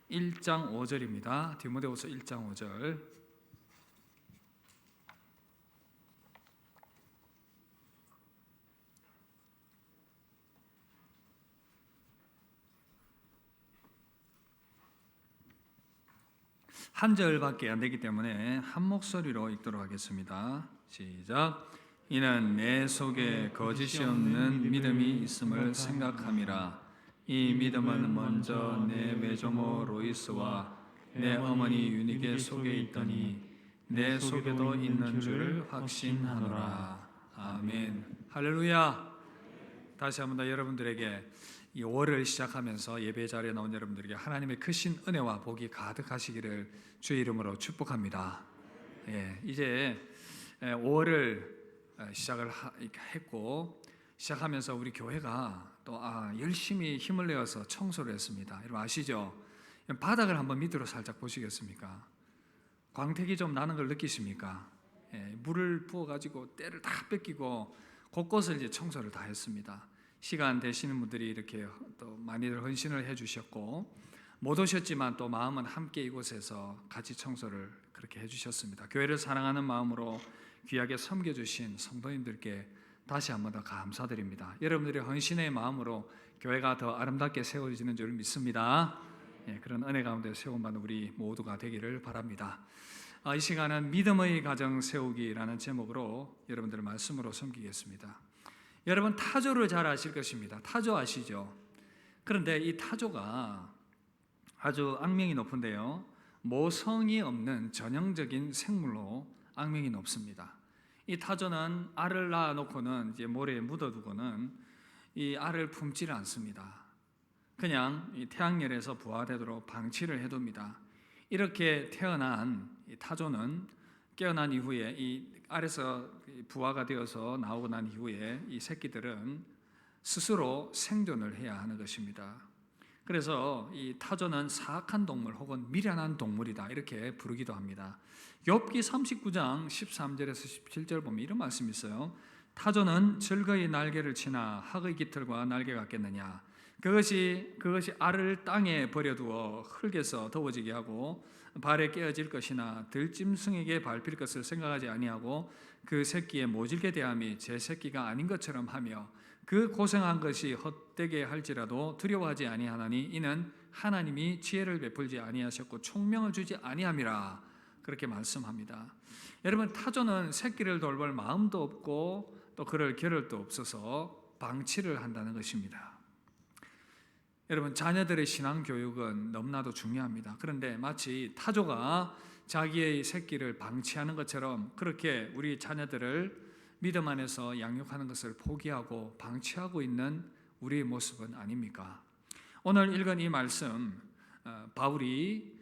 1장 5절입니다. 디모데후서 1장 5절. 한 절밖에 안 되기 때문에 한 목소리로 읽도록 하겠습니다. 시작. 이는 내 속에 거짓이 없는 믿음이 있음을 생각함이라. 이 믿음은 먼저 내 외조모 로이스와 내 어머니 유니게 속에 있더니 내 속에도 있는 줄 확신하노라. 아멘. 할렐루야. 다시 한번 더 여러분들에게 이 5월을 시작하면서 예배 자리에 나온 여러분들에게 하나님의 크신 은혜와 복이 가득하시기를 주의 이름으로 축복합니다. 이제 5월을 시작을 했고, 시작하면서 우리 교회가 또 열심히 힘을 내어서 청소를 했습니다. 여러분 아시죠? 바닥을 한번 밑으로 살짝 보시겠습니까? 광택이 좀 나는 걸 느끼십니까? 물을 부어가지고 때를 다 뺏기고 곳곳을 이제 청소를 다 했습니다. 시간 되시는 분들이 이렇게 또 많이들 헌신을 해주셨고, 못 오셨지만 또 마음은 함께 이곳에서 같이 청소를 그렇게 해주셨습니다. 교회를 사랑하는 마음으로 귀하게 섬겨주신 성도님들께 다시 한번 더 감사드립니다. 여러분들의 헌신의 마음으로 교회가 더 아름답게 세워지는 줄 믿습니다. 그런 은혜 가운데 세움받는 우리 모두가 되기를 바랍니다. 이 시간은 믿음의 가정 세우기라는 제목으로 여러분들의 말씀으로 섬기겠습니다. 여러분 타조를 잘 아실 것입니다. 타조 아시죠? 그런데 이 타조가 아주 악명이 높은데요, 모성이 없는 전형적인 생물로 악명이 높습니다. 이 타조는 알을 낳아놓고는 이제 모래에 묻어두고는 이 알을 품지를 않습니다. 그냥 이 태양열에서 부화되도록 방치를 해둡니다. 이렇게 태어난 이 타조는 깨어난 이후에 이 알에서 부화가 되어서 나오고 난 이후에 이 새끼들은 스스로 생존을 해야 하는 것입니다. 그래서 이 타조는 사악한 동물 혹은 미련한 동물이다 이렇게 부르기도 합니다. 욥기 39장 13절에서 17절 보면 이런 말씀이 있어요. 타조는 즐거이 날개를 치나 학의 깃털과 날개 같겠느냐. 그것이 알을 땅에 버려두어 흙에서 더워지게 하고 발에 깨어질 것이나 들짐승에게 밟힐 것을 생각하지 아니하고 그 새끼에 모질게 대함이 제 새끼가 아닌 것처럼 하며 그 고생한 것이 헛되게 할지라도 두려워하지 아니하나니 이는 하나님이 지혜를 베풀지 아니하셨고 총명을 주지 아니함이라. 그렇게 말씀합니다. 여러분 타조는 새끼를 돌볼 마음도 없고 또 그럴 겨를도 없어서 방치를 한다는 것입니다. 여러분 자녀들의 신앙 교육은 너무나도 중요합니다. 그런데 마치 타조가 자기의 새끼를 방치하는 것처럼 그렇게 우리 자녀들을 믿음 안에서 양육하는 것을 포기하고 방치하고 있는 우리의 모습은 아닙니까? 오늘 읽은 이 말씀, 바울이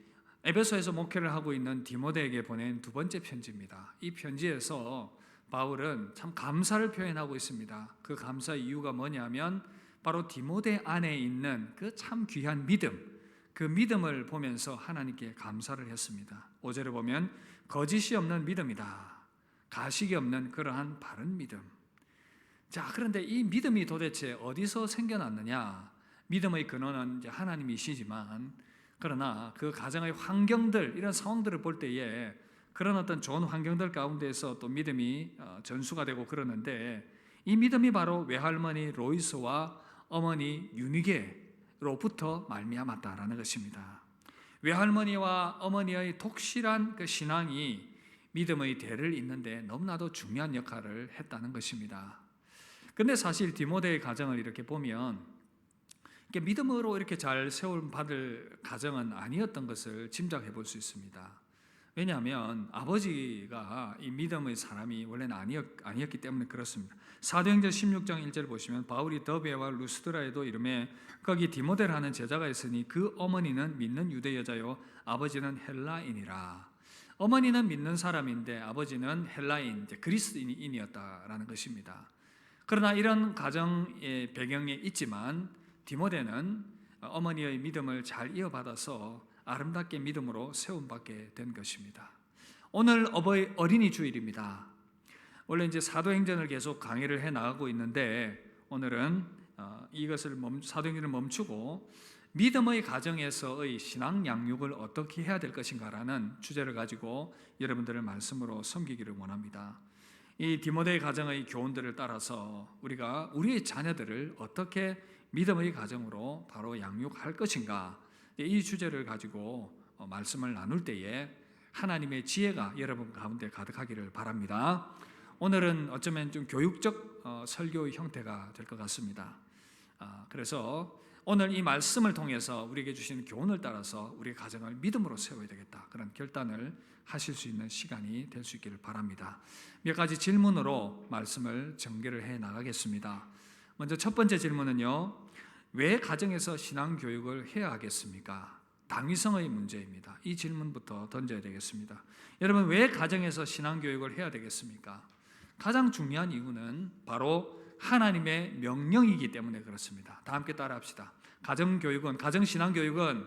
에베소에서 목회를 하고 있는 디모데에게 보낸 두 번째 편지입니다. 이 편지에서 바울은 참 감사를 표현하고 있습니다. 그 감사의 이유가 뭐냐면 바로 디모데 안에 있는 그 참 귀한 믿음, 그 믿음을 보면서 하나님께 감사를 했습니다. 5절에 보면 거짓이 없는 믿음이다. 가식이 없는 그러한 바른 믿음. 자, 그런데 이 믿음이 도대체 어디서 생겨났느냐? 믿음의 근원은 이제 하나님이시지만, 그러나 그 가정의 환경들, 이런 상황들을 볼 때에 그런 어떤 좋은 환경들 가운데서 또 믿음이 전수가 되고 그러는데, 이 믿음이 바로 외할머니 로이스와 어머니 유니게로부터 말미암았다라는 것입니다. 외할머니와 어머니의 독실한 그 신앙이 믿음의 대를 잇는데 너무나도 중요한 역할을 했다는 것입니다. 그런데 사실 디모데의 가정을 이렇게 보면 믿음으로 이렇게 잘 세움받을 가정은 아니었던 것을 짐작해 볼 수 있습니다. 왜냐하면 아버지가 이 믿음의 사람이 원래는 아니었기 때문에 그렇습니다. 사도행전 16장 1절 보시면 바울이 더베와 루스드라에도 이름에 거기 디모데라는 제자가 있으니 그 어머니는 믿는 유대 여자요 아버지는 헬라인이라. 어머니는 믿는 사람인데 아버지는 헬라인, 그리스인이었다라는 것입니다. 그러나 이런 가정의 배경에 있지만 디모데는 어머니의 믿음을 잘 이어받아서 아름답게 믿음으로 세움받게 된 것입니다. 오늘 어린이 주일입니다. 원래 이제 사도행전을 계속 강의를 해 나가고 있는데 오늘은 이것을 사도행전을 멈추고 믿음의 가정에서의 신앙 양육을 어떻게 해야 될 것인가라는 주제를 가지고 여러분들을 말씀으로 섬기기를 원합니다. 이 디모데 가정의 교훈들을 따라서 우리가 우리의 자녀들을 어떻게 믿음의 가정으로 바로 양육할 것인가, 이 주제를 가지고 말씀을 나눌 때에 하나님의 지혜가 여러분 가운데 가득하기를 바랍니다. 오늘은 어쩌면 좀 교육적 설교의 형태가 될 것 같습니다. 그래서 오늘 이 말씀을 통해서 우리에게 주신 교훈을 따라서 우리의 가정을 믿음으로 세워야 되겠다, 그런 결단을 하실 수 있는 시간이 될 수 있기를 바랍니다. 몇 가지 질문으로 말씀을 전개를 해 나가겠습니다. 먼저 첫 번째 질문은요, 왜 가정에서 신앙교육을 해야 하겠습니까? 당위성의 문제입니다. 이 질문부터 던져야 되겠습니다. 여러분, 왜 가정에서 신앙교육을 해야 되겠습니까? 가장 중요한 이유는 바로 하나님의 명령이기 때문에 그렇습니다. 다 함께 따라합시다. 가정교육은, 가정신앙교육은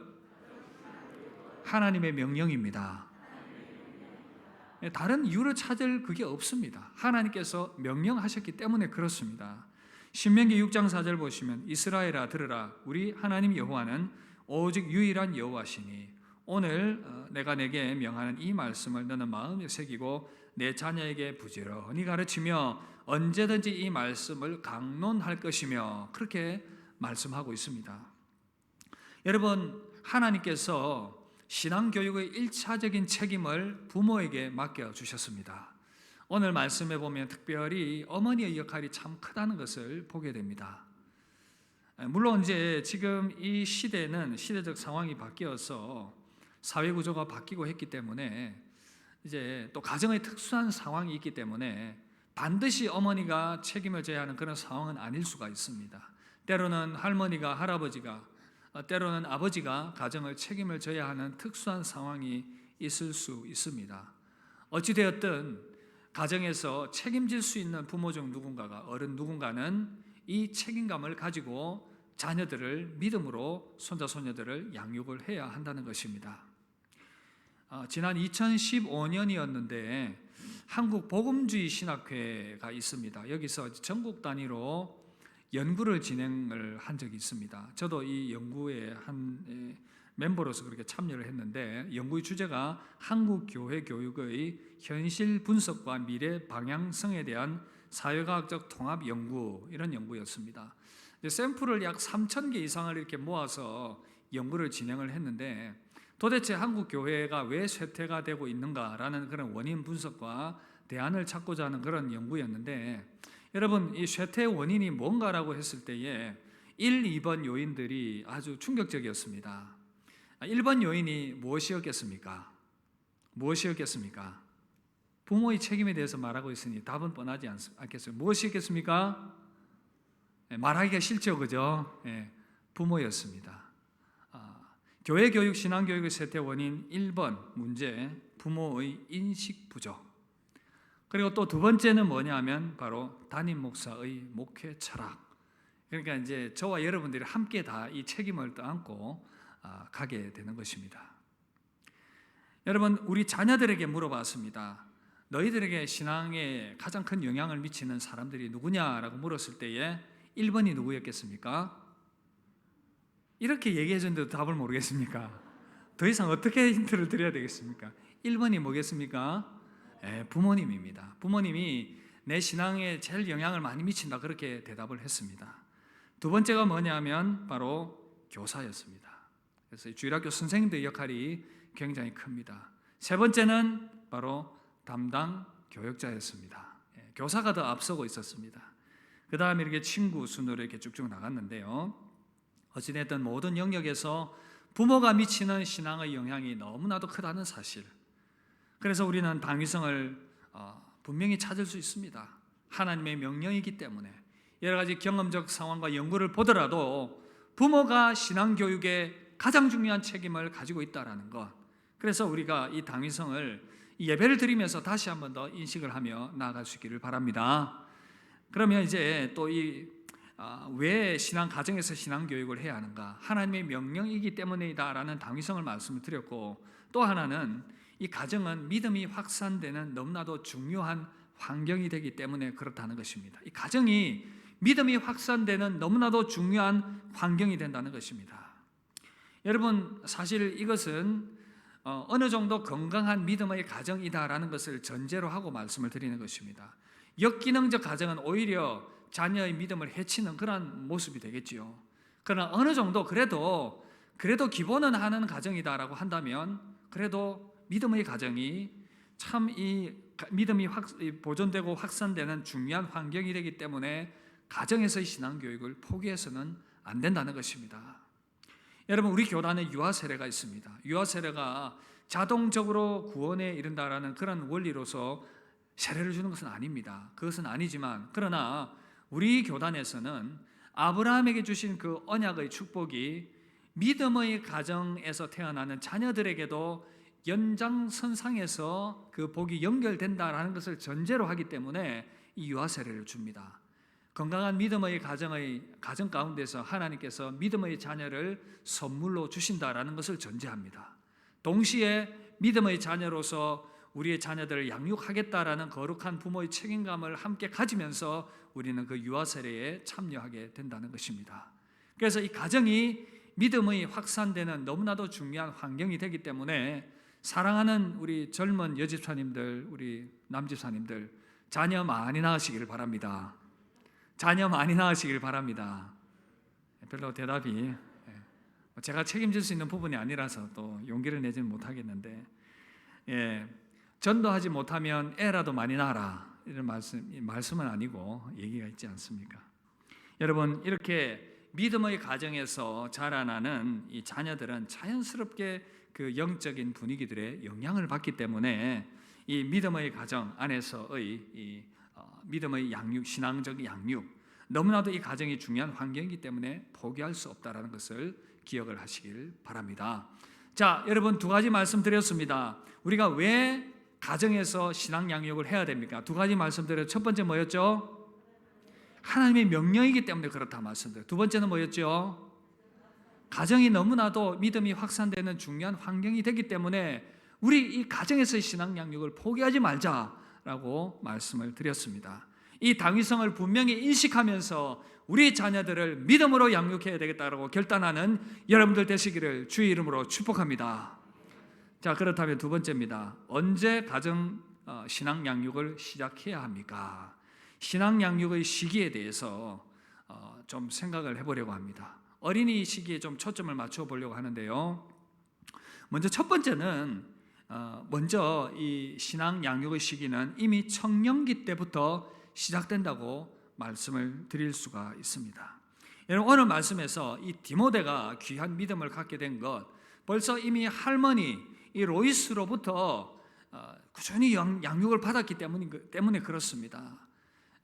하나님의 명령입니다. 다른 이유를 찾을 그게 없습니다. 하나님께서 명령하셨기 때문에 그렇습니다. 신명기 6장 4절 보시면 이스라엘아 들으라, 우리 하나님 여호와는 오직 유일한 여호와시니 오늘 내가 내게 명하는 이 말씀을 너는 마음에 새기고 내 자녀에게 부지런히 가르치며 언제든지 이 말씀을 강론할 것이며, 그렇게 말씀하고 있습니다. 여러분, 하나님께서 신앙교육의 1차적인 책임을 부모에게 맡겨주셨습니다. 오늘 말씀에 보면 특별히 어머니의 역할이 참 크다는 것을 보게 됩니다. 물론 이제 지금 이 시대는 시대적 상황이 바뀌어서 사회 구조가 바뀌고 했기 때문에 이제 또 가정의 특수한 상황이 있기 때문에 반드시 어머니가 책임을 져야 하는 그런 상황은 아닐 수가 있습니다. 때로는 할머니가, 할아버지가, 때로는 아버지가 가정을 책임을 져야 하는 특수한 상황이 있을 수 있습니다. 어찌되었든 가정에서 책임질 수 있는 부모 중 누군가가, 어른 누군가는 이 책임감을 가지고 자녀들을 믿음으로, 손자 손녀들을 양육을 해야 한다는 것입니다. 지난 2015년이었는데 한국 복음주의 신학회가 있습니다. 여기서 전국 단위로 연구를 진행을 한 적이 있습니다. 저도 이 연구의 한 멤버로서 그렇게 참여를 했는데, 연구의 주제가 한국 교회 교육의 현실 분석과 미래 방향성에 대한 사회과학적 통합 연구, 이런 연구였습니다. 샘플을 약 3,000개 이상을 이렇게 모아서 연구를 진행을 했는데, 도대체 한국 교회가 왜 쇠퇴가 되고 있는가라는 그런 원인 분석과 대안을 찾고자 하는 그런 연구였는데, 여러분, 이 쇠퇴 원인이 뭔가라고 했을 때에 1, 2번 요인들이 아주 충격적이었습니다. 1번 요인이 무엇이었겠습니까? 무엇이었겠습니까? 부모의 책임에 대해서 말하고 있으니 답은 뻔하지 않겠어요? 무엇이었겠습니까? 말하기가 싫죠, 그죠? 부모였습니다. 교회 교육, 신앙 교육의 쇠퇴 원인 1번 문제, 부모의 인식 부족. 그리고 또 두 번째는 뭐냐면 바로 담임 목사의 목회 철학. 그러니까 이제 저와 여러분들이 함께 다 이 책임을 떠안고 가게 되는 것입니다. 여러분, 우리 자녀들에게 물어봤습니다. 너희들에게 신앙에 가장 큰 영향을 미치는 사람들이 누구냐라고 물었을 때에 1번이 누구였겠습니까? 이렇게 얘기해줬는데도 답을 모르겠습니까? 더 이상 어떻게 힌트를 드려야 되겠습니까? 1번이 뭐겠습니까? 부모님입니다. 부모님이 내 신앙에 제일 영향을 많이 미친다, 그렇게 대답을 했습니다. 두 번째가 뭐냐면 바로 교사였습니다. 그래서 주일학교 선생님들의 역할이 굉장히 큽니다. 세 번째는 바로 담당 교역자였습니다. 교사가 더 앞서고 있었습니다. 그 다음에 이렇게 친구 순으로 이렇게 쭉쭉 나갔는데요. 어찌됐든 모든 영역에서 부모가 미치는 신앙의 영향이 너무나도 크다는 사실. 그래서 우리는 당위성을 분명히 찾을 수 있습니다. 하나님의 명령이기 때문에. 여러 가지 경험적 상황과 연구를 보더라도 부모가 신앙교육에 가장 중요한 책임을 가지고 있다는 것. 그래서 우리가 이 당위성을 예배를 드리면서 다시 한 번 더 인식을 하며 나아갈 수 있기를 바랍니다. 그러면 이제 또 왜 신앙 가정에서 신앙 교육을 해야 하는가? 하나님의 명령이기 때문이다라는 당위성을 말씀을 드렸고, 또 하나는 이 가정은 믿음이 확산되는 너무나도 중요한 환경이 되기 때문에 그렇다는 것입니다. 이 가정이 믿음이 확산되는 너무나도 중요한 환경이 된다는 것입니다. 여러분, 사실 이것은 어느 정도 건강한 믿음의 가정이다라는 것을 전제로 하고 말씀을 드리는 것입니다. 역기능적 가정은 오히려 자녀의 믿음을 해치는 그런 모습이 되겠지요. 그러나 어느 정도 그래도 기본은 하는 가정이다라고 한다면 그래도 믿음의 가정이 참 이 믿음이 보존되고 확산되는 중요한 환경이 되기 때문에 가정에서의 신앙교육을 포기해서는 안 된다는 것입니다. 여러분, 우리 교단에 유아 세례가 있습니다. 유아 세례가 자동적으로 구원에 이른다라는 그런 원리로서 세례를 주는 것은 아닙니다. 그것은 아니지만 그러나 우리 교단에서는 아브라함에게 주신 그 언약의 축복이 믿음의 가정에서 태어나는 자녀들에게도 연장선상에서 그 복이 연결된다라는 것을 전제로 하기 때문에 이 유아 세례를 줍니다. 건강한 믿음의 가정 가운데서 하나님께서 믿음의 자녀를 선물로 주신다라는 것을 전제합니다. 동시에 믿음의 자녀로서 우리의 자녀들을 양육하겠다라는 거룩한 부모의 책임감을 함께 가지면서 우리는 그 유아 세례에 참여하게 된다는 것입니다. 그래서 이 가정이 믿음의 확산되는 너무나도 중요한 환경이 되기 때문에 사랑하는 우리 젊은 여집사님들, 우리 남집사님들, 자녀 많이 낳으시기를 바랍니다. 자녀 많이 낳으시길 바랍니다. 별로 대답이 제가 책임질 수 있는 부분이 아니라서 또 용기를 내지는 못하겠는데, 전도하지 못하면 애라도 많이 낳아라, 이런 말씀은 아니고 얘기가 있지 않습니까? 여러분, 이렇게 믿음의 가정에서 자라나는 이 자녀들은 자연스럽게 그 영적인 분위기들의 영향을 받기 때문에 이 믿음의 가정 안에서의 이 믿음의 양육, 신앙적 양육, 너무나도 이 가정이 중요한 환경이기 때문에 포기할 수 없다라는 것을 기억을 하시길 바랍니다. 자, 여러분, 두 가지 말씀드렸습니다. 우리가 왜 가정에서 신앙 양육을 해야 됩니까? 두 가지 말씀드렸죠. 첫 번째 뭐였죠? 하나님의 명령이기 때문에 그렇다 말씀드렸죠. 두 번째는 뭐였죠? 가정이 너무나도 믿음이 확산되는 중요한 환경이 되기 때문에 우리 이 가정에서의 신앙 양육을 포기하지 말자라고 말씀을 드렸습니다. 이 당위성을 분명히 인식하면서 우리 자녀들을 믿음으로 양육해야 되겠다고 결단하는 여러분들 되시기를 주의 이름으로 축복합니다. 자, 그렇다면 두 번째입니다. 언제 가정 신앙 양육을 시작해야 합니까? 신앙 양육의 시기에 대해서 좀 생각을 해보려고 합니다. 어린이 시기에 좀 초점을 맞춰 보려고 하는데요. 먼저 첫 번째는 먼저 이 신앙 양육의 시기는 이미 청년기 때부터 시작된다고 말씀을 드릴 수가 있습니다. 여러분, 오늘 말씀에서 이 디모데가 귀한 믿음을 갖게 된 것, 벌써 이미 할머니 이 로이스로부터 꾸준히 양육을 받았기 때문에 그렇습니다.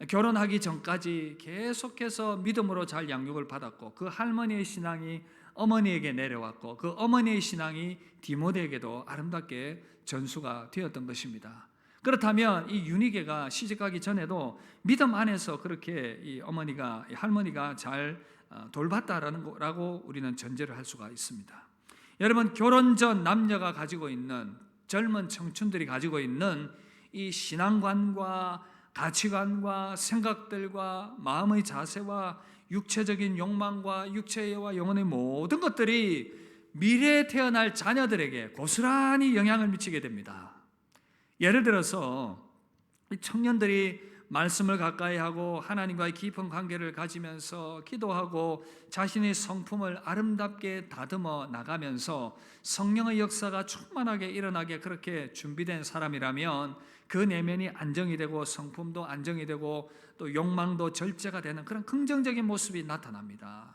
결혼하기 전까지 계속해서 믿음으로 잘 양육을 받았고 그 할머니의 신앙이 어머니에게 내려왔고 그 어머니의 신앙이 디모데에게도 아름답게 전수가 되었던 것입니다. 그렇다면 이 유니게가 시집가기 전에도 믿음 안에서 그렇게 이 할머니가 잘 돌봤다라고 우리는 전제를 할 수가 있습니다. 여러분, 결혼 전 남녀가 가지고 있는, 젊은 청춘들이 가지고 있는 이 신앙관과 가치관과 생각들과 마음의 자세와 육체적인 욕망과 육체와 영혼의 모든 것들이 미래에 태어날 자녀들에게 고스란히 영향을 미치게 됩니다. 예를 들어서 청년들이 말씀을 가까이 하고 하나님과의 깊은 관계를 가지면서 기도하고 자신의 성품을 아름답게 다듬어 나가면서 성령의 역사가 충만하게 일어나게 그렇게 준비된 사람이라면 그 내면이 안정이 되고 성품도 안정이 되고 또 욕망도 절제가 되는 그런 긍정적인 모습이 나타납니다.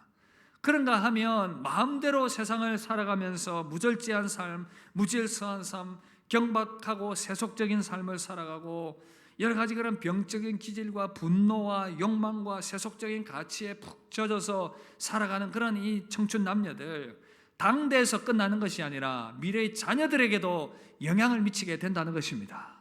그런가 하면 마음대로 세상을 살아가면서 무절제한 삶, 무질서한 삶, 경박하고 세속적인 삶을 살아가고 여러 가지 그런 병적인 기질과 분노와 욕망과 세속적인 가치에 푹 젖어서 살아가는 그런 이 청춘 남녀들, 당대에서 끝나는 것이 아니라 미래의 자녀들에게도 영향을 미치게 된다는 것입니다.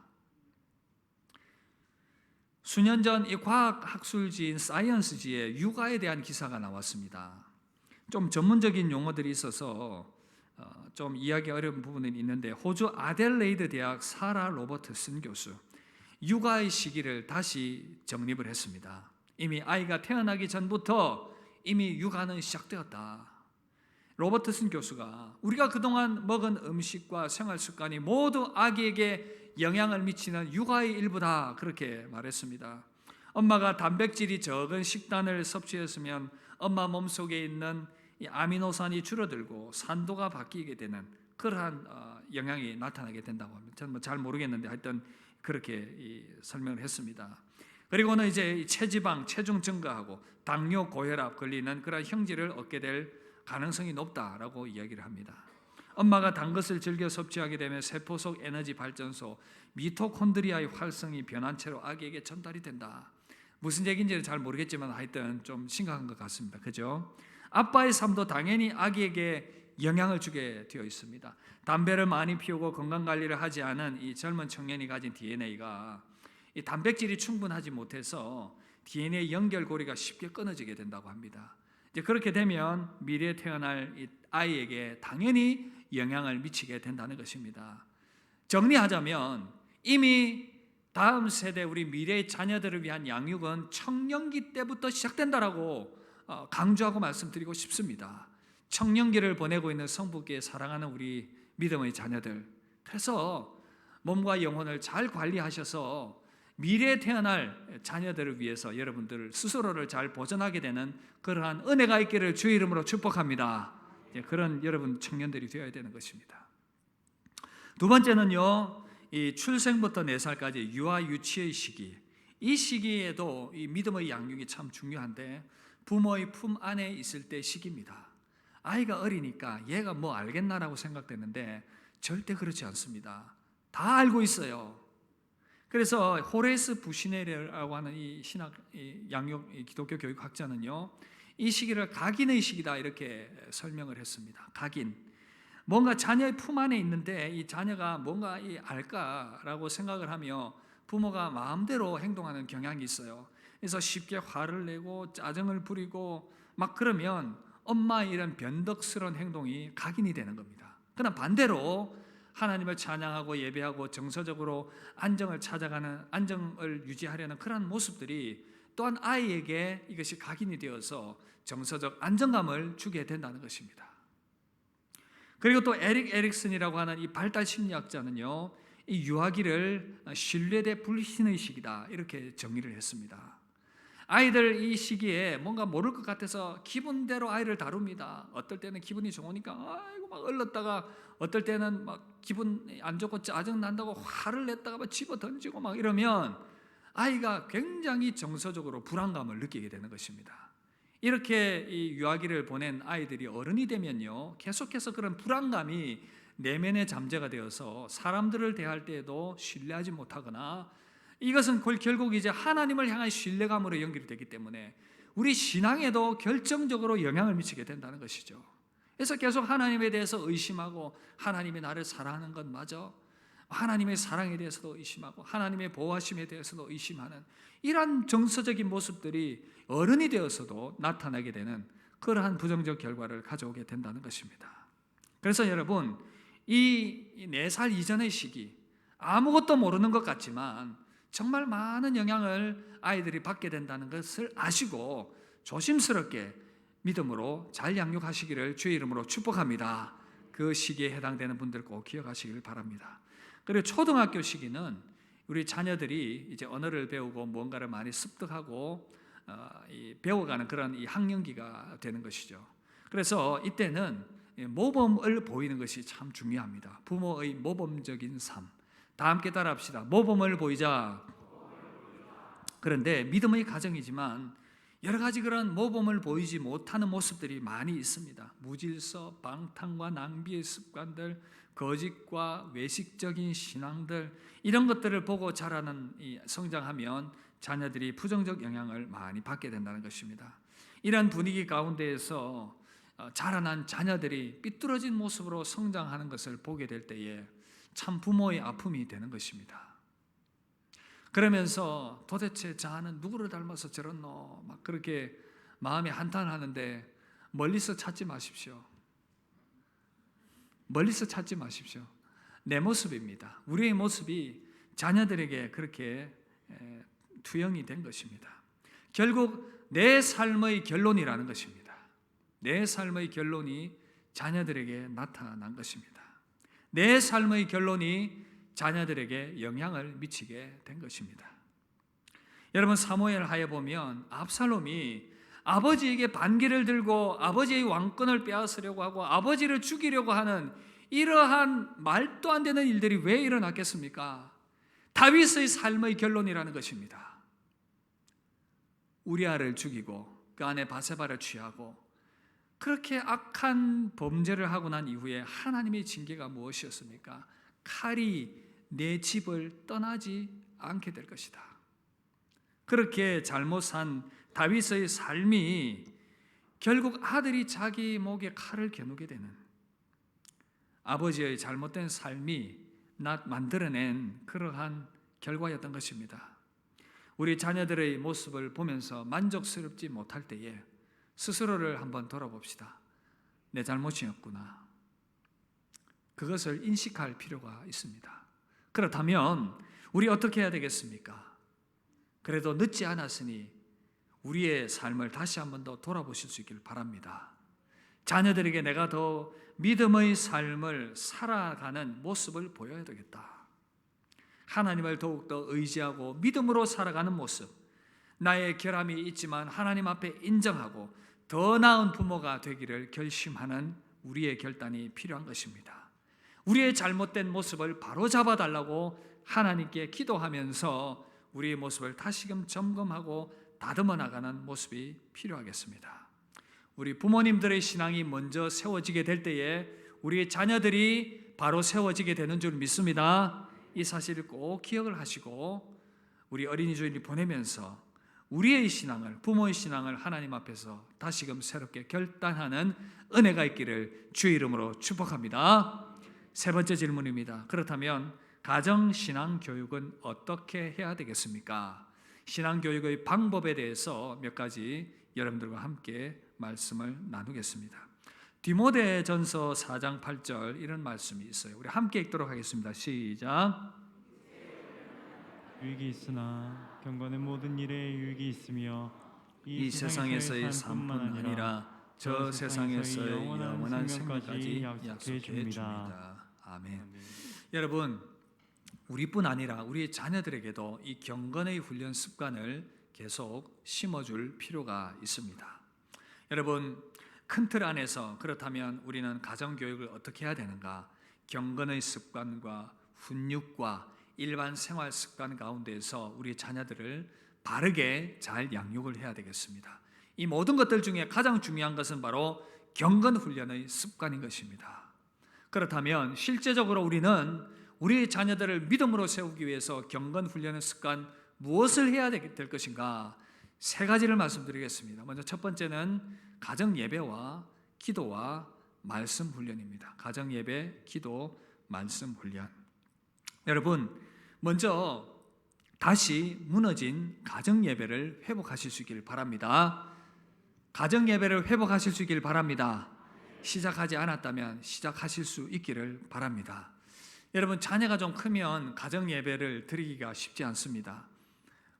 수년 전 이 과학학술지인 사이언스지에 육아에 대한 기사가 나왔습니다. 좀 전문적인 용어들이 있어서 좀 이해하기 어려운 부분은 있는데, 호주 아델레이드 대학 사라 로버트슨 교수, 육아의 시기를 다시 정립을 했습니다. 이미 아이가 태어나기 전부터 이미 육아는 시작되었다. 로버트슨 교수가 우리가 그동안 먹은 음식과 생활 습관이 모두 아기에게 영향을 미치는 육아의 일부다, 그렇게 말했습니다. 엄마가 단백질이 적은 식단을 섭취했으면 엄마 몸속에 있는 이 아미노산이 줄어들고 산도가 바뀌게 되는 그러한 영향이 나타나게 된다고 합니다. 저는 잘 모르겠는데 하여튼 그렇게 설명을 했습니다. 그리고는 이제 체지방, 체중 증가하고 당뇨, 고혈압 걸리는 그런 형질을 얻게 될 가능성이 높다라고 이야기를 합니다. 엄마가 단 것을 즐겨 섭취하게 되면 세포 속 에너지 발전소 미토콘드리아의 활성이 변한 채로 아기에게 전달이 된다. 무슨 얘기인지는 잘 모르겠지만 하여튼 좀 심각한 것 같습니다. 그죠? 아빠의 삶도 당연히 아기에게 영향을 주게 되어 있습니다. 담배를 많이 피우고 건강관리를 하지 않은 이 젊은 청년이 가진 DNA가 이 단백질이 충분하지 못해서 DNA 연결고리가 쉽게 끊어지게 된다고 합니다. 이제 그렇게 되면 미래에 태어날 이 아이에게 당연히 영향을 미치게 된다는 것입니다. 정리하자면 이미 다음 세대 우리 미래의 자녀들을 위한 양육은 청년기 때부터 시작된다라고 강조하고 말씀드리고 싶습니다. 청년기를 보내고 있는 성부께 사랑하는 우리 믿음의 자녀들, 그래서 몸과 영혼을 잘 관리하셔서 미래에 태어날 자녀들을 위해서 여러분들 스스로를 잘 보존하게 되는 그러한 은혜가 있기를 주의 이름으로 축복합니다. 그런 여러분 청년들이 되어야 되는 것입니다. 두 번째는요, 이 출생부터 4살까지 유아 유치의 시기, 이 시기에도 이 믿음의 양육이 참 중요한데 부모의 품 안에 있을 때 시기입니다. 아이가 어리니까 얘가 뭐 알겠나라고 생각되는데 절대 그렇지 않습니다. 다 알고 있어요. 그래서 호레스 부시네르라고 하는 이 신학 양육 기독교 교육 학자는요, 이 시기를 각인의 시기다 이렇게 설명을 했습니다. 각인. 뭔가 자녀의 품 안에 있는데 이 자녀가 뭔가 알까라고 생각을 하며 부모가 마음대로 행동하는 경향이 있어요. 그래서 쉽게 화를 내고 짜증을 부리고 막 그러면 엄마의 이런 변덕스러운 행동이 각인이 되는 겁니다. 그러나 반대로 하나님을 찬양하고 예배하고 정서적으로 안정을 유지하려는 그런 모습들이 또한 아이에게 이것이 각인이 되어서 정서적 안정감을 주게 된다는 것입니다. 그리고 또 에릭 에릭슨이라고 하는 이 발달 심리학자는요, 이 유아기를 신뢰 대 불신의 시기다 이렇게 정의를 했습니다. 아이들 이 시기에 뭔가 모를 것 같아서 기분대로 아이를 다룹니다. 어떨 때는 기분이 좋으니까 아이고 막 얼렀다가 어떨 때는 막 기분 안 좋고 짜증 난다고 화를 냈다가 막 집어 던지고 막 이러면 아이가 굉장히 정서적으로 불안감을 느끼게 되는 것입니다. 이렇게 이 유아기를 보낸 아이들이 어른이 되면요, 계속해서 그런 불안감이 내면에 잠재가 되어서 사람들을 대할 때에도 신뢰하지 못하거나 이것은 결국 이제 하나님을 향한 신뢰감으로 연결이 되기 때문에 우리 신앙에도 결정적으로 영향을 미치게 된다는 것이죠. 그래서 계속 하나님에 대해서 의심하고 하나님이 나를 사랑하는 건 맞아? 하나님의 사랑에 대해서도 의심하고 하나님의 보호하심에 대해서도 의심하는 이러한 정서적인 모습들이 어른이 되어서도 나타나게 되는 그러한 부정적 결과를 가져오게 된다는 것입니다. 그래서 여러분, 이 4살 이전의 시기, 아무것도 모르는 것 같지만 정말 많은 영향을 아이들이 받게 된다는 것을 아시고 조심스럽게 믿음으로 잘 양육하시기를 주의 이름으로 축복합니다. 그 시기에 해당되는 분들 꼭 기억하시길 바랍니다. 그리고 초등학교 시기는 우리 자녀들이 이제 언어를 배우고 뭔가를 많이 습득하고 배워가는 그런 이 학년기가 되는 것이죠. 그래서 이때는 모범을 보이는 것이 참 중요합니다. 부모의 모범적인 삶. 다 함께 따라합시다. 모범을 보이자. 그런데 믿음의 가정이지만 여러 가지 그런 모범을 보이지 못하는 모습들이 많이 있습니다. 무질서, 방탕과 낭비의 습관들, 거짓과 외식적인 신앙들, 이런 것들을 보고 자라는 성장하면 자녀들이 부정적 영향을 많이 받게 된다는 것입니다. 이런 분위기 가운데에서 자라난 자녀들이 삐뚤어진 모습으로 성장하는 것을 보게 될 때에 참 부모의 아픔이 되는 것입니다. 그러면서 도대체 자는 누구를 닮아서 저렇노? 막 그렇게 마음이 한탄하는데 멀리서 찾지 마십시오. 멀리서 찾지 마십시오. 내 모습입니다. 우리의 모습이 자녀들에게 그렇게 투영이 된 것입니다. 결국 내 삶의 결론이라는 것입니다. 내 삶의 결론이 자녀들에게 나타난 것입니다. 내 삶의 결론이 자녀들에게 영향을 미치게 된 것입니다. 여러분, 사무엘 하에 보면 압살롬이 아버지에게 반기를 들고 아버지의 왕권을 빼앗으려고 하고 아버지를 죽이려고 하는 이러한 말도 안 되는 일들이 왜 일어났겠습니까? 다윗의 삶의 결론이라는 것입니다. 우리아를 죽이고 그 안에 바세바를 취하고 그렇게 악한 범죄를 하고 난 이후에 하나님의 징계가 무엇이었습니까? 칼이 내 집을 떠나지 않게 될 것이다. 그렇게 잘못 산 다윗의 삶이 결국 아들이 자기 목에 칼을 겨누게 되는, 아버지의 잘못된 삶이 만들어낸 그러한 결과였던 것입니다. 우리 자녀들의 모습을 보면서 만족스럽지 못할 때에 스스로를 한번 돌아봅시다. 내 잘못이었구나. 그것을 인식할 필요가 있습니다. 그렇다면 우리 어떻게 해야 되겠습니까? 그래도 늦지 않았으니 우리의 삶을 다시 한번 더 돌아보실 수 있기를 바랍니다. 자녀들에게 내가 더 믿음의 삶을 살아가는 모습을 보여야 되겠다. 하나님을 더욱더 의지하고 믿음으로 살아가는 모습, 나의 결함이 있지만 하나님 앞에 인정하고 더 나은 부모가 되기를 결심하는 우리의 결단이 필요한 것입니다. 우리의 잘못된 모습을 바로잡아 달라고 하나님께 기도하면서 우리의 모습을 다시금 점검하고 다듬어 나가는 모습이 필요하겠습니다. 우리 부모님들의 신앙이 먼저 세워지게 될 때에 우리의 자녀들이 바로 세워지게 되는 줄 믿습니다. 이 사실을 꼭 기억을 하시고 우리 어린이 주일을 보내면서 우리의 신앙을, 부모의 신앙을 하나님 앞에서 다시금 새롭게 결단하는 은혜가 있기를 주의 이름으로 축복합니다. 세 번째 질문입니다. 그렇다면 가정신앙교육은 어떻게 해야 되겠습니까? 신앙교육의 방법에 대해서 몇 가지 여러분들과 함께 말씀을 나누겠습니다. 디모데전서 4장 8절 이런 말씀이 있어요. 우리 함께 읽도록 하겠습니다. 시작. 유익이 있으나 경건의 모든 일에 유익이 있으며 이 세상에서의 삶뿐 아니라 저 세상에서의 영원한 생명까지 약속해 줍니다. 아멘. 여러분, 우리뿐 아니라 우리 자녀들에게도 이 경건의 훈련 습관을 계속 심어줄 필요가 있습니다. 여러분, 큰 틀 안에서 그렇다면 우리는 가정교육을 어떻게 해야 되는가? 경건의 습관과 훈육과 일반 생활 습관 가운데에서 우리 자녀들을 바르게 잘 양육을 해야 되겠습니다. 이 모든 것들 중에 가장 중요한 것은 바로 경건 훈련의 습관인 것입니다. 그렇다면 실제적으로 우리는 우리 자녀들을 믿음으로 세우기 위해서 경건 훈련의 습관 무엇을 해야 될 것인가? 세 가지를 말씀드리겠습니다. 먼저 첫 번째는 가정 예배와 기도와 말씀 훈련입니다. 가정 예배, 기도, 말씀 훈련. 여러분, 먼저 다시 무너진 가정 예배를 회복하실 수 있기를 바랍니다. 가정 예배를 회복하실 수 있기를 바랍니다. 시작하지 않았다면 시작하실 수 있기를 바랍니다. 여러분, 자녀가 좀 크면 가정 예배를 드리기가 쉽지 않습니다.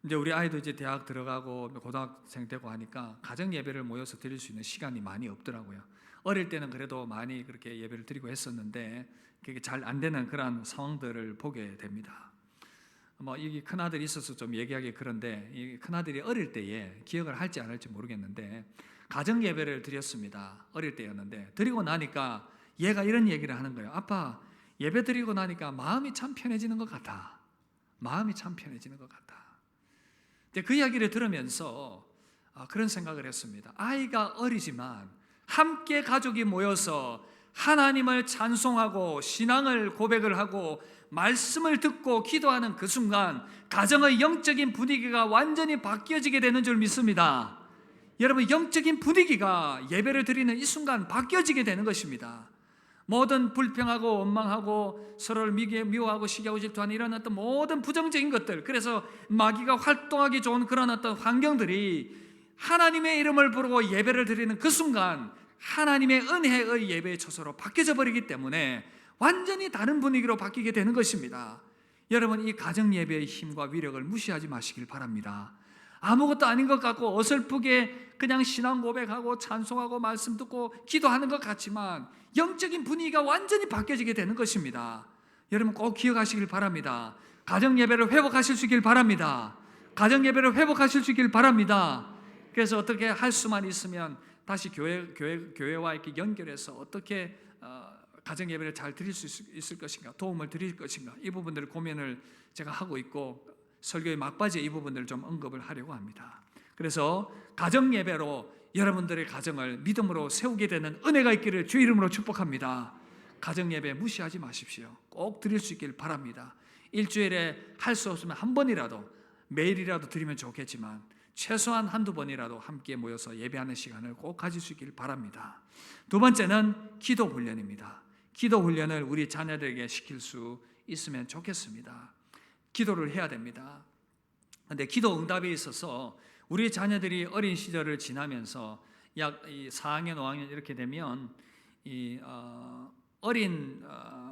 이제 우리 아이도 이제 대학 들어가고 고등학생 되고 하니까 가정 예배를 모여서 드릴 수 있는 시간이 많이 없더라고요. 어릴 때는 그래도 많이 그렇게 예배를 드리고 했었는데 그게 잘 안 되는 그런 상황들을 보게 됩니다. 이게 큰 아들이 있어서 좀 얘기하기 그런데, 이 큰 아들이 어릴 때에 기억을 할지 안 할지 모르겠는데 가정 예배를 드렸습니다. 어릴 때였는데 드리고 나니까 얘가 이런 얘기를 하는 거예요. 아빠, 예배 드리고 나니까 마음이 참 편해지는 것 같아. 마음이 참 편해지는 것 같아. 그 이야기를 들으면서 그런 생각을 했습니다. 아이가 어리지만 함께 가족이 모여서 하나님을 찬송하고 신앙을 고백을 하고 말씀을 듣고 기도하는 그 순간 가정의 영적인 분위기가 완전히 바뀌어지게 되는 줄 믿습니다. 여러분, 영적인 분위기가 예배를 드리는 이 순간 바뀌어지게 되는 것입니다. 모든 불평하고 원망하고 서로를 미워하고 시기하고 질투하는 이런 어떤 모든 부정적인 것들, 그래서 마귀가 활동하기 좋은 그런 어떤 환경들이 하나님의 이름을 부르고 예배를 드리는 그 순간 하나님의 은혜의 예배의 처소로 바뀌어져 버리기 때문에 완전히 다른 분위기로 바뀌게 되는 것입니다. 여러분, 이 가정 예배의 힘과 위력을 무시하지 마시길 바랍니다. 아무것도 아닌 것 같고 어설프게 그냥 신앙 고백하고 찬송하고 말씀 듣고 기도하는 것 같지만 영적인 분위기가 완전히 바뀌어지게 되는 것입니다. 여러분 꼭 기억하시길 바랍니다. 가정 예배를 회복하실 수 있길 바랍니다. 가정 예배를 회복하실 수 있길 바랍니다. 그래서 어떻게 할 수만 있으면 다시 교회와 이렇게 연결해서 어떻게 가정 예배를 잘 드릴 수 있을 것인가, 도움을 드릴 것인가, 이 부분들을 고민을 제가 하고 있고 설교의 막바지에 이 부분들을 좀 언급을 하려고 합니다. 그래서 가정 예배로 여러분들의 가정을 믿음으로 세우게 되는 은혜가 있기를 주 이름으로 축복합니다. 가정 예배 무시하지 마십시오. 꼭 드릴 수 있길 바랍니다. 일주일에 할 수 없으면 한 번이라도, 매일이라도 드리면 좋겠지만 최소한 한두 번이라도 함께 모여서 예배하는 시간을 꼭 가질 수 있길 바랍니다. 두 번째는 기도 훈련입니다. 기도 훈련을 우리 자녀들에게 시킬 수 있으면 좋겠습니다. 기도를 해야 됩니다. 그런데 기도 응답에 있어서 우리 자녀들이 어린 시절을 지나면서 약 4학년, 5학년 이렇게 되면 어린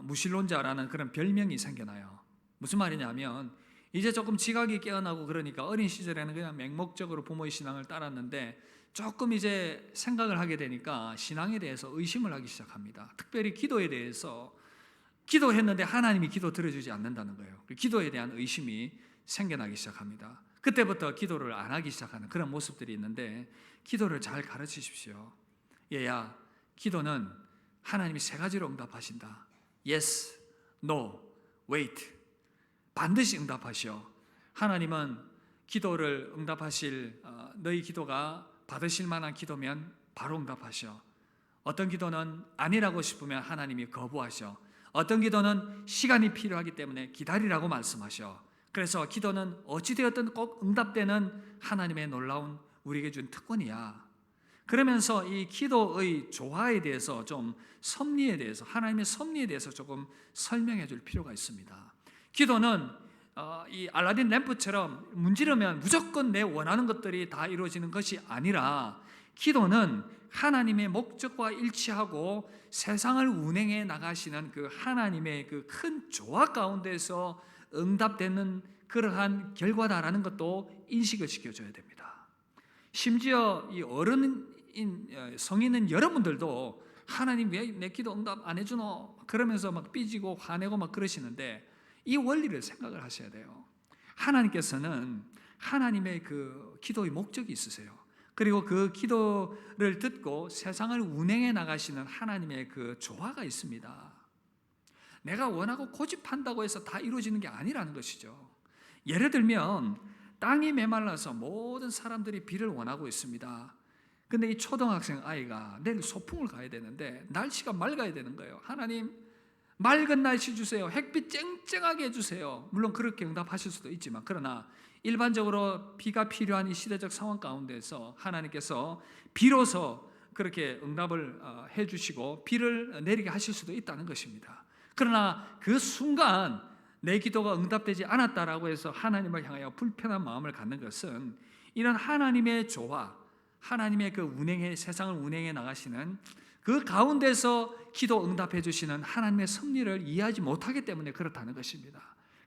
무신론자라는 그런 별명이 생겨나요. 무슨 말이냐면 이제 조금 지각이 깨어나고 그러니까 어린 시절에는 그냥 맹목적으로 부모의 신앙을 따랐는데 조금 이제 생각을 하게 되니까 신앙에 대해서 의심을 하기 시작합니다. 특별히 기도에 대해서 기도했는데 하나님이 기도 들어주지 않는다는 거예요. 기도에 대한 의심이 생겨나기 시작합니다. 그때부터 기도를 안 하기 시작하는 그런 모습들이 있는데 기도를 잘 가르치십시오. 얘야, 기도는 하나님이 세 가지로 응답하신다. Yes, No, Wait. 반드시 응답하시오. 하나님은 기도를 응답하실 너희 기도가 받으실 만한 기도면 바로 응답하시오. 어떤 기도는 아니라고 싶으면 하나님이 거부하시오. 어떤 기도는 시간이 필요하기 때문에 기다리라고 말씀하시오. 그래서 기도는 어찌되었든 꼭 응답되는 하나님의 놀라운 우리에게 준 특권이야. 그러면서 이 기도의 조화에 대해서 좀 섭리에 대해서, 하나님의 섭리에 대해서 조금 설명해 줄 필요가 있습니다. 기도는 이 알라딘 램프처럼 문지르면 무조건 내 원하는 것들이 다 이루어지는 것이 아니라 기도는 하나님의 목적과 일치하고 세상을 운행해 나가시는 그 하나님의 그 큰 조화 가운데서 응답되는 그러한 결과다라는 것도 인식을 시켜줘야 됩니다. 심지어 이 성인은 여러분들도 하나님 왜 내 기도 응답 안 해주노? 그러면서 막 삐지고 화내고 막 그러시는데 이 원리를 생각을 하셔야 돼요. 하나님께서는 하나님의 그 기도의 목적이 있으세요. 그리고 그 기도를 듣고 세상을 운행해 나가시는 하나님의 그 조화가 있습니다. 내가 원하고 고집한다고 해서 다 이루어지는 게 아니라는 것이죠. 예를 들면 땅이 메말라서 모든 사람들이 비를 원하고 있습니다. 근데 이 초등학생 아이가 내일 소풍을 가야 되는데 날씨가 맑아야 되는 거예요. 하나님, 맑은 날씨 주세요. 햇빛 쨍쨍하게 해주세요. 물론 그렇게 응답하실 수도 있지만, 그러나 일반적으로 비가 필요한 이 시대적 상황 가운데서 하나님께서 비로소 그렇게 응답을 해주시고 비를 내리게 하실 수도 있다는 것입니다. 그러나 그 순간 내 기도가 응답되지 않았다라고 해서 하나님을 향하여 불편한 마음을 갖는 것은 이런 하나님의 조화, 하나님의 그 세상을 운행해 나가시는 그 가운데서 기도 응답해 주시는 하나님의 섭리를 이해하지 못하기 때문에 그렇다는 것입니다.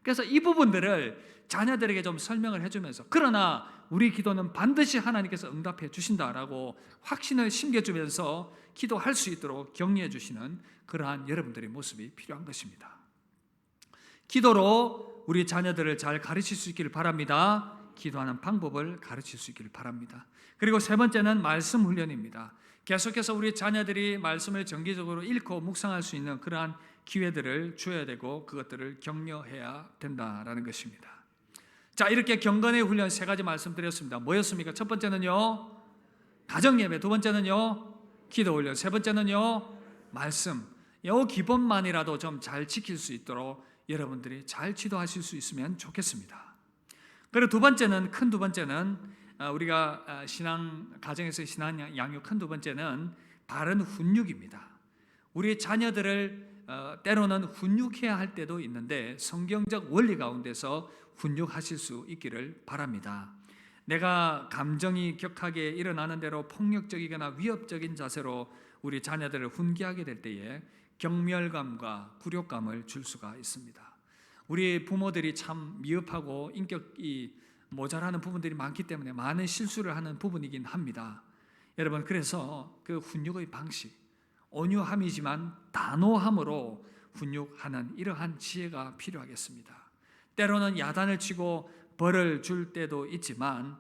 그래서 이 부분들을 자녀들에게 좀 설명을 해주면서, 그러나 우리 기도는 반드시 하나님께서 응답해 주신다라고 확신을 심겨주면서 기도할 수 있도록 격려해 주시는 그러한 여러분들의 모습이 필요한 것입니다. 기도로 우리 자녀들을 잘 가르칠 수 있기를 바랍니다. 기도하는 방법을 가르칠 수 있기를 바랍니다. 그리고 세 번째는 말씀 훈련입니다. 계속해서 우리 자녀들이 말씀을 정기적으로 읽고 묵상할 수 있는 그러한 기회들을 줘야 되고 그것들을 격려해야 된다라는 것입니다. 자, 이렇게 경건의 훈련 세 가지 말씀드렸습니다. 뭐였습니까? 첫 번째는요, 가정 예배. 두 번째는요, 기도 훈련. 세 번째는요, 말씀. 이 기본만이라도 좀 잘 지킬 수 있도록 여러분들이 잘 지도하실 수 있으면 좋겠습니다. 그리고 큰 두 번째는 우리가 가정에서 신앙 양육 큰 두 번째는 바른 훈육입니다. 우리 자녀들을 때로는 훈육해야 할 때도 있는데 성경적 원리 가운데서 훈육하실 수 있기를 바랍니다. 내가 감정이 격하게 일어나는 대로 폭력적이거나 위협적인 자세로 우리 자녀들을 훈계하게 될 때에 경멸감과 굴욕감을 줄 수가 있습니다. 우리 부모들이 참 미흡하고 인격이 모자라는 부분들이 많기 때문에 많은 실수를 하는 부분이긴 합니다. 여러분, 그래서 그 훈육의 방식, 온유함이지만 단호함으로 훈육하는 이러한 지혜가 필요하겠습니다. 때로는 야단을 치고 벌을 줄 때도 있지만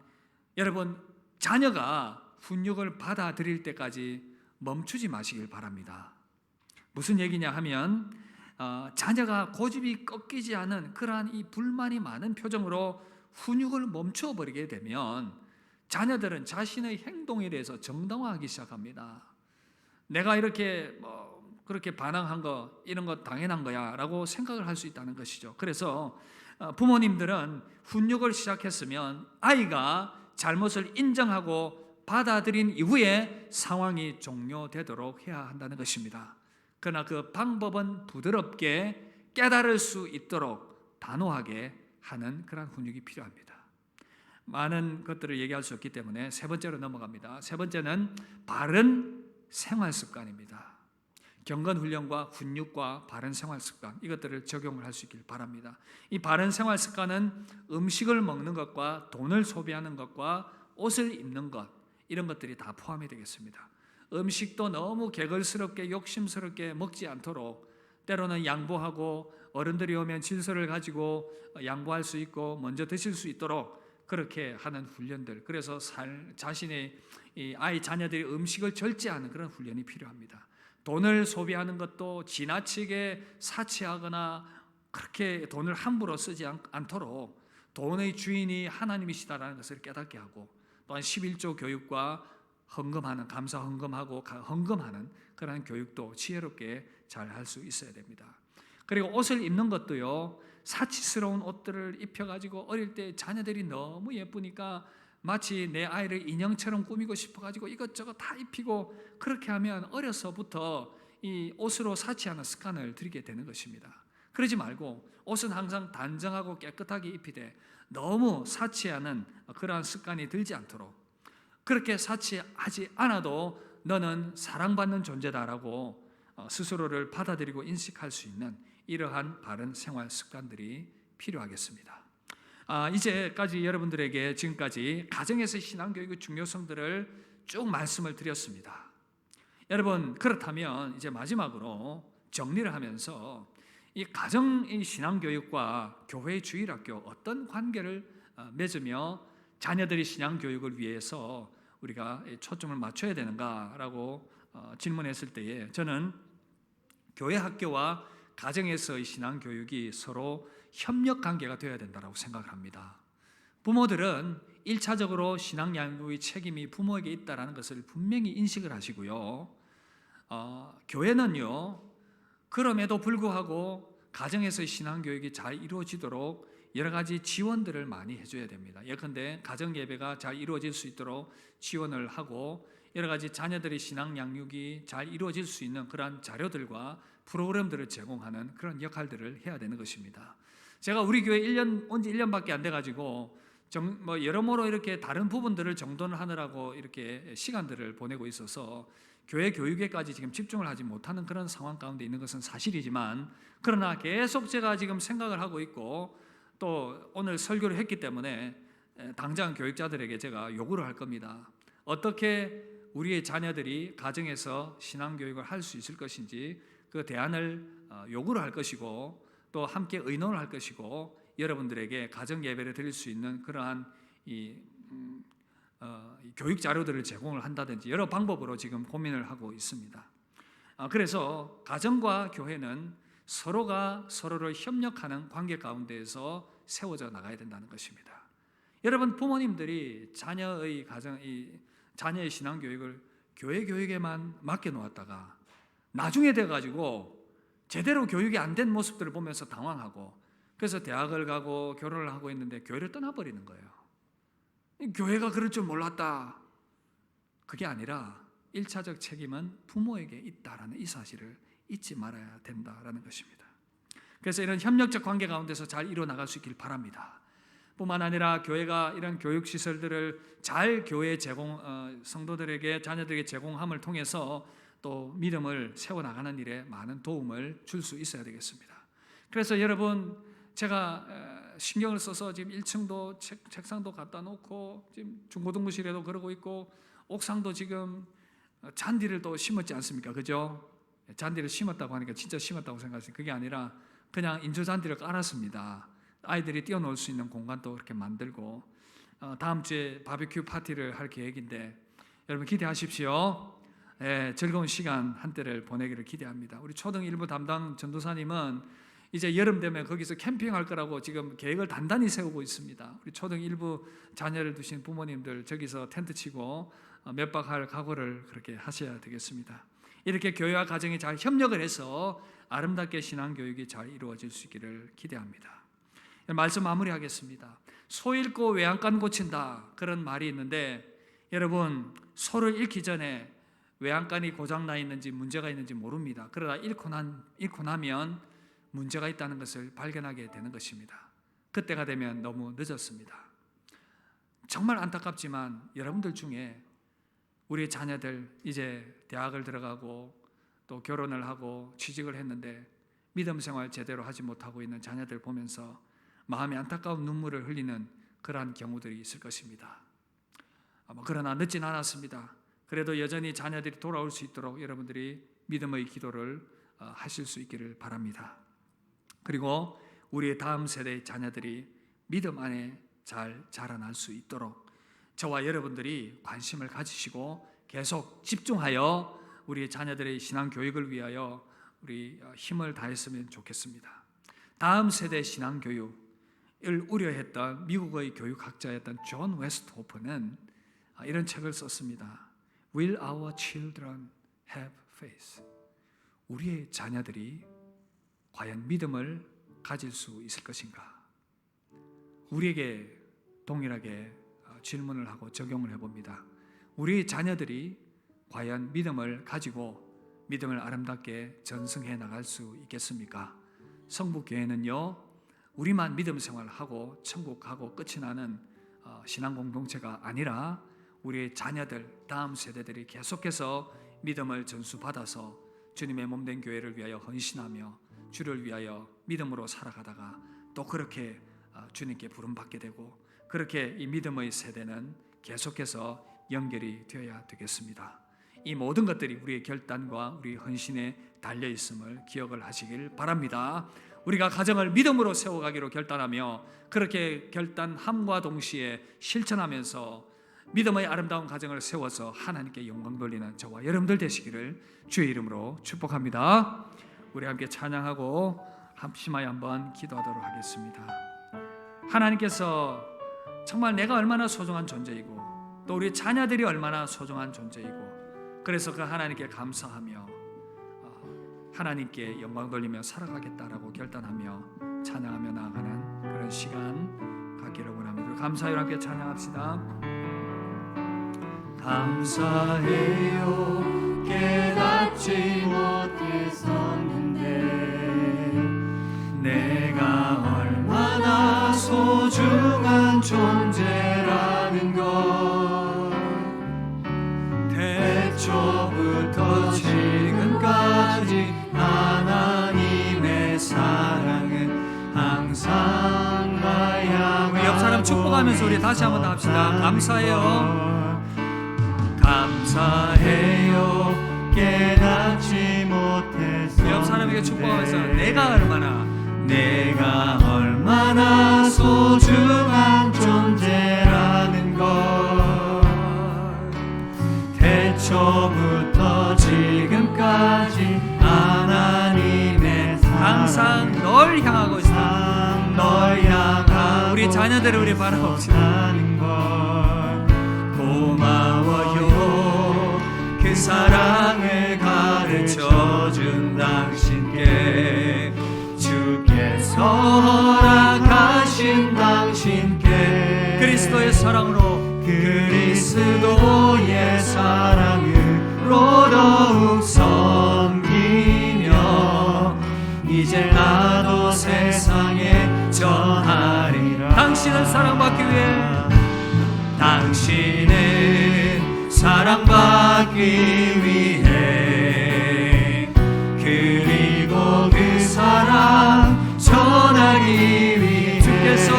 여러분, 자녀가 훈육을 받아들일 때까지 멈추지 마시길 바랍니다. 무슨 얘기냐 하면 자녀가 고집이 꺾이지 않은 그러한 이 불만이 많은 표정으로 훈육을 멈춰버리게 되면 자녀들은 자신의 행동에 대해서 정당화하기 시작합니다. 내가 이렇게 그렇게 반항한 거, 이런 거 당연한 거야 라고 생각을 할 수 있다는 것이죠. 그래서 부모님들은 훈육을 시작했으면 아이가 잘못을 인정하고 받아들인 이후에 상황이 종료되도록 해야 한다는 것입니다. 그러나 그 방법은 부드럽게 깨달을 수 있도록 단호하게 하는 그런 훈육이 필요합니다. 많은 것들을 얘기할 수 없기 때문에 세 번째로 넘어갑니다. 세 번째는 바른 생활 습관입니다. 경건 훈련과 훈육과 바른 생활 습관, 이것들을 적용을 할 수 있길 바랍니다. 이 바른 생활 습관은 음식을 먹는 것과 돈을 소비하는 것과 옷을 입는 것, 이런 것들이 다 포함이 되겠습니다. 음식도 너무 개걸스럽게 욕심스럽게 먹지 않도록 때로는 양보하고 어른들이 오면 질서를 가지고 양보할 수 있고 먼저 드실 수 있도록 그렇게 하는 훈련들, 그래서 자신의 아이 자녀들이 음식을 절제하는 그런 훈련이 필요합니다. 돈을 소비하는 것도 지나치게 사치하거나 그렇게 돈을 함부로 쓰지 않도록 돈의 주인이 하나님이시다라는 것을 깨닫게 하고, 또한 11조 교육과 헌금하는, 감사 헌금하고 헌금하는 그러한 교육도 지혜롭게 잘 할 수 있어야 됩니다. 그리고 옷을 입는 것도요, 사치스러운 옷들을 입혀가지고 어릴 때 자녀들이 너무 예쁘니까 마치 내 아이를 인형처럼 꾸미고 싶어가지고 이것저것 다 입히고, 그렇게 하면 어려서부터 이 옷으로 사치하는 습관을 들이게 되는 것입니다. 그러지 말고 옷은 항상 단정하고 깨끗하게 입히되 너무 사치하는 그러한 습관이 들지 않도록, 그렇게 사치하지 않아도 너는 사랑받는 존재다라고 스스로를 받아들이고 인식할 수 있는 이러한 바른 생활 습관들이 필요하겠습니다. 이제까지 여러분들에게 지금까지 가정에서 신앙교육의 중요성들을 쭉 말씀을 드렸습니다. 여러분, 그렇다면 이제 마지막으로 정리를 하면서 이 가정의 신앙교육과 교회의 주일학교 어떤 관계를 맺으며 자녀들이 신앙교육을 위해서 우리가 초점을 맞춰야 되는가라고 질문했을 때에 저는 교회 학교와 가정에서의 신앙교육이 서로 협력관계가 되어야 된다고 생각을 합니다. 부모들은 1차적으로 신앙 양육의 책임이 부모에게 있다는 것을 분명히 인식을 하시고요. 교회는요, 그럼에도 불구하고 가정에서의 신앙교육이 잘 이루어지도록 여러 가지 지원들을 많이 해줘야 됩니다. 예컨대 가정 예배가 잘 이루어질 수 있도록 지원을 하고, 여러 가지 자녀들의 신앙 양육이 잘 이루어질 수 있는 그러한 자료들과 프로그램들을 제공하는 그런 역할들을 해야 되는 것입니다. 제가 우리 교회 온 지 1년밖에 안 돼가지고 여러모로 이렇게 다른 부분들을 정돈을 하느라고 이렇게 시간들을 보내고 있어서 교회 교육에까지 지금 집중을 하지 못하는 그런 상황 가운데 있는 것은 사실이지만, 그러나 계속 제가 지금 생각을 하고 있고 또 오늘 설교를 했기 때문에 당장 교육자들에게 제가 요구를 할 겁니다. 어떻게 우리의 자녀들이 가정에서 신앙교육을 할 수 있을 것인지 그 대안을 요구를 할 것이고, 또 함께 의논을 할 것이고, 여러분들에게 가정 예배를 드릴 수 있는 그러한 교육 자료들을 제공을 한다든지 여러 방법으로 지금 고민을 하고 있습니다. 그래서 가정과 교회는 서로가 서로를 협력하는 관계 가운데에서 세워져 나가야 된다는 것입니다. 여러분, 부모님들이 자녀의 자녀의 신앙 교육을 교회 교육에만 맡겨 놓았다가 나중에 돼 가지고 제대로 교육이 안 된 모습들을 보면서 당황하고, 그래서 대학을 가고 결혼을 하고 있는데 교회를 떠나버리는 거예요. 교회가 그럴 줄 몰랐다. 그게 아니라 1차적 책임은 부모에게 있다라는 이 사실을 잊지 말아야 된다라는 것입니다. 그래서 이런 협력적 관계 가운데서 잘 이루어나갈 수 있길 바랍니다. 뿐만 아니라 교회가 이런 교육시설들을 잘 교회 성도들에게, 자녀들에게 제공함을 통해서 또 믿음을 세워나가는 일에 많은 도움을 줄 수 있어야 되겠습니다. 그래서 여러분, 제가 신경을 써서 지금 1층도 책상도 갖다 놓고 지금 중고등부실에도 그러고 있고 옥상도 지금 잔디를 또 심었지 않습니까? 그죠? 잔디를 심었다고 하니까 진짜 심었다고 생각하시면 그게 아니라 그냥 인조잔디를 깔았습니다. 아이들이 뛰어놀 수 있는 공간도 그렇게 만들고 다음 주에 바비큐 파티를 할 계획인데 여러분 기대하십시오. 즐거운 시간 한때를 보내기를 기대합니다. 우리 초등 1부 담당 전도사님은 이제 여름 되면 거기서 캠핑할 거라고 지금 계획을 단단히 세우고 있습니다. 우리 초등 1부 자녀를 두신 부모님들 저기서 텐트 치고 몇 박 할 각오를 그렇게 하셔야 되겠습니다. 이렇게 교회와 가정이 잘 협력을 해서 아름답게 신앙교육이 잘 이루어질 수 있기를 기대합니다. 말씀 마무리하겠습니다. 소 잃고 외양간 고친다 그런 말이 있는데 여러분 소를 잃기 전에 외양간이 고장나 있는지 문제가 있는지 모릅니다. 그러다 잃고 나면 문제가 있다는 것을 발견하게 되는 것입니다. 그때가 되면 너무 늦었습니다. 정말 안타깝지만 여러분들 중에 우리 자녀들 이제 대학을 들어가고 또 결혼을 하고 취직을 했는데 믿음 생활 제대로 하지 못하고 있는 자녀들 보면서 마음이 안타까운 눈물을 흘리는 그러한 경우들이 있을 것입니다. 그러나 늦진 않았습니다. 그래도 여전히 자녀들이 돌아올 수 있도록 여러분들이 믿음의 기도를 하실 수 있기를 바랍니다. 그리고 우리의 다음 세대의 자녀들이 믿음 안에 잘 자라날 수 있도록 저와 여러분들이 관심을 가지시고 계속 집중하여 우리 자녀들의 신앙 교육을 위하여 우리 힘을 다했으면 좋겠습니다. 다음 세대 신앙 교육을 우려했던 미국의 교육학자였던 존 웨스트호프는 이런 책을 썼습니다. Will our children have faith? 우리의 자녀들이 과연 믿음을 가질 수 있을 것인가? 우리에게 동일하게 질문을 하고 적용을 해봅니다. 우리 자녀들이 과연 믿음을 가지고 믿음을 아름답게 전승해 나갈 수 있겠습니까? 성북교회는요 우리만 믿음 생활하고 천국 가고 끝이 나는 신앙 공동체가 아니라 우리의 자녀들 다음 세대들이 계속해서 믿음을 전수받아서 주님의 몸된 교회를 위하여 헌신하며 주를 위하여 믿음으로 살아가다가 또 그렇게 주님께 부름받게 되고 그렇게 이 믿음의 세대는 계속해서 연결이 되어야 되겠습니다. 이 모든 것들이 우리의 결단과 우리 헌신에 달려있음을 기억을 하시길 바랍니다. 우리가 가정을 믿음으로 세워가기로 결단하며 그렇게 결단함과 동시에 실천하면서 믿음의 아름다운 가정을 세워서 하나님께 영광 돌리는 저와 여러분들 되시기를 주의 이름으로 축복합니다. 우리 함께 찬양하고 합심하여 한번 기도하도록 하겠습니다. 하나님께서 정말 내가 얼마나 소중한 존재이고 또 우리 자녀들이 얼마나 소중한 존재이고 그래서 그 하나님께 감사하며 하나님께 영광 돌리며 살아가겠다라고 결단하며 찬양하며 나아가는 그런 시간 갖기를 원합니다. 감사하여 함께 찬양합시다. 감사해요 깨닫지 못했었는데 내가 얼마나 소중한 존재라는 것 태초부터 지금까지 하나님의 사랑은 항상 나야. 우리 옆 사람 축복하면서 우리 다시 한번 더 합시다. 감사해요. 감사해요 깨닫지 못해서 옆 사람에게 축복하면서 내가 얼마나 소중한 존재라는 것 태초부터 지금까지 하나님의 항상 널 향하고 있다. 널 향하고 우리 자녀들을 우리 바라봅시다. 고마워요 그 사랑을 가르쳐준 당신께 주께서 허락하신 당신께 그리스도의 사랑으로 더욱 섬기며 이제 나도 세상에 전하리라. 당신을 사랑받기 위해 당신은 사랑받기 위해 그리고 그 사랑 전하기 위해 주께서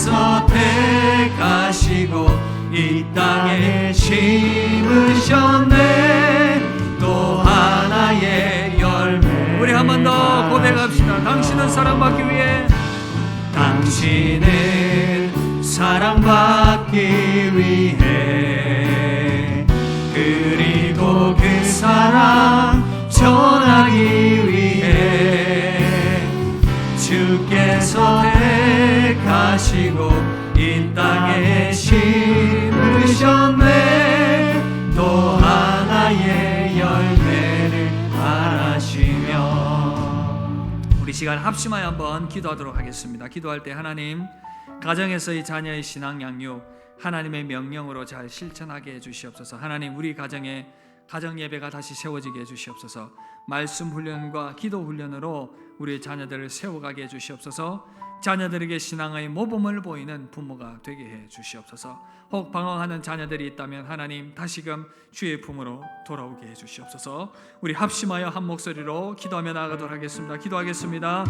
주께서 택하시고 이 땅에 심으셨네. 또 하나의 열매. 우리 한 번 더 고백합시다. 당신은 사랑받기 위해, 당신은 사랑받기 위해, 그리고 그 사랑 전하기 위해 주께서 택하시고 이 땅에 심으셨네. 또 하나의 열매를 바라시며. 우리 시간 합심하여 한번 기도하도록 하겠습니다. 기도할 때 하나님, 가정에서의 자녀의 신앙 양육 하나님의 명령으로 잘 실천하게 해주시옵소서. 하나님, 우리 가정에 가정 예배가 다시 세워지게 해주시옵소서. 말씀 훈련과 기도 훈련으로 우리 자녀들을 세워가게 해주시옵소서. 자녀들에게 신앙의 모범을 보이는 부모가 되게 해주시옵소서. 혹 방황하는 자녀들이 있다면 하나님, 다시금 주의 품으로 돌아오게 해주시옵소서. 우리 합심하여 한 목소리로 기도하며 나아가도록 하겠습니다. 기도하겠습니다.